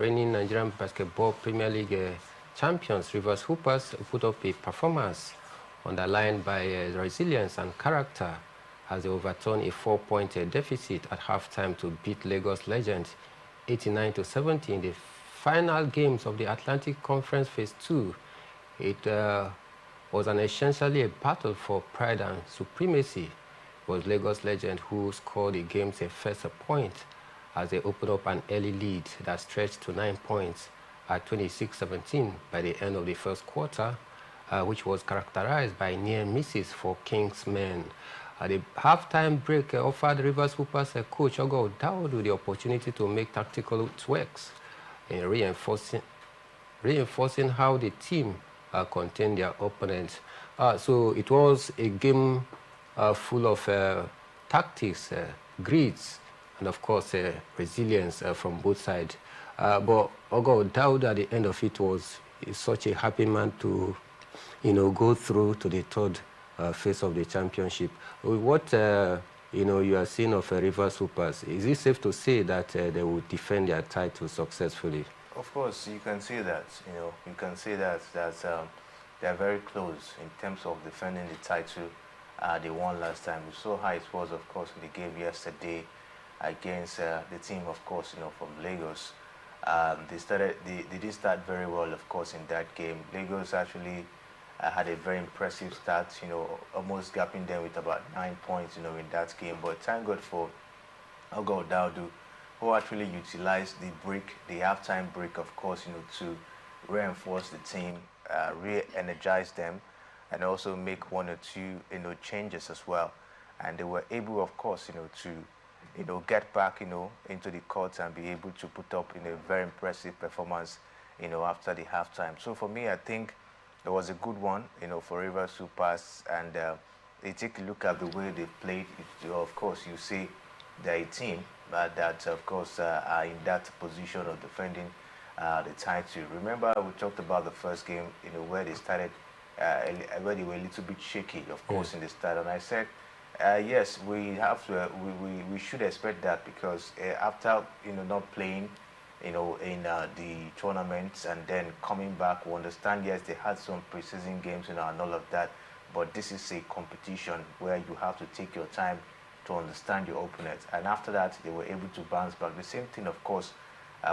Reigning Nigerian Basketball Premier League champions, Rivers Hoopers, put up a performance underlined by resilience and character as they overturned a 4-point deficit at halftime to beat Lagos Legends 89-70 in the final games of the Atlantic Conference Phase 2. It was essentially a battle for pride and supremacy. It was Lagos Legends who scored the game's first point as they opened up an early lead that stretched to 9 points at 26-17 by the end of the first quarter, which was characterized by near misses for Kings men. The halftime break offered Rivers Hoopers coach Ogo Daudu the opportunity to make tactical tweaks in reinforcing how the team contained their opponents. So it was a game full of tactics, grids, and of course resilience from both sides. But Ogo Daudu at the end of it was such a happy man to, go through to the third phase of the championship. What you are seeing of Rivers Hoopers, is it safe to say that they will defend their title successfully? Of course, you can say that. You can say that they are very close in terms of defending the title they won last time. We saw how it was, of course, in the game yesterday against the team, of course, from Lagos. They did start very well, of course, in that game. Lagos actually had a very impressive start, almost gapping them with about 9 points, in that game. But thank God for Ogo Daudu, who actually utilized the halftime break, of course, to reinforce the team, re-energize them, and also make one or two, changes as well. And they were able, of course, to get back, into the court and be able to put up a very impressive performance, after the halftime. So for me, I think it was a good one, for Rivers Hoopers, and they take a look at the way they played. Of course, you see they're a team that, of course, are in that position of defending the title. Remember, we talked about the first game, where they started, where they were a little bit shaky, of course, in the start, and I said, yes, we have to. We should expect that because after not playing, in the tournaments and then coming back, we understand. Yes, they had some preseason games, and all of that. But this is a competition where you have to take your time to understand your opponent. And after that, they were able to bounce back. The same thing, of course,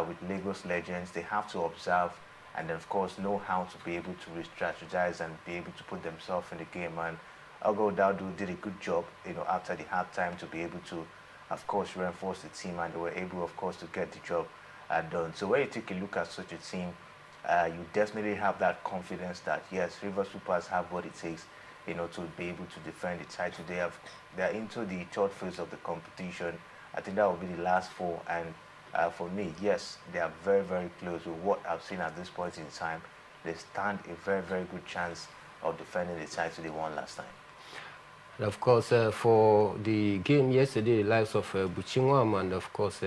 with Lagos Legends. They have to observe and then, of course, know how to be able to re-strategize and be able to put themselves in the game. And Ogo Daudu did a good job, after the halftime to be able to, of course, reinforce the team, and they were able, of course, to get the job done. So when you take a look at such a team, you definitely have that confidence that, yes, Rivers Hoopers have what it takes, to be able to defend the title. They're into the third phase of the competition. I think that will be the last four, and for me, yes, they are very, very close with what I've seen at this point in time. They stand a very, very good chance of defending the title they won last time. And of course, for the game yesterday, the likes of Buchingwam and, of course,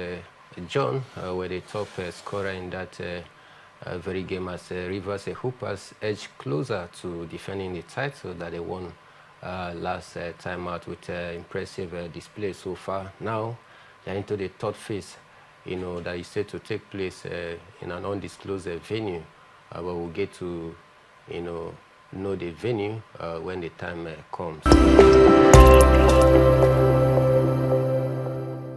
John were the top scorer in that very game as Rivers Hoopers edged closer to defending the title that they won last time out with impressive display so far. Now they're into the third phase, that is set to take place in an undisclosed venue. But we'll get to, know the venue when the time comes.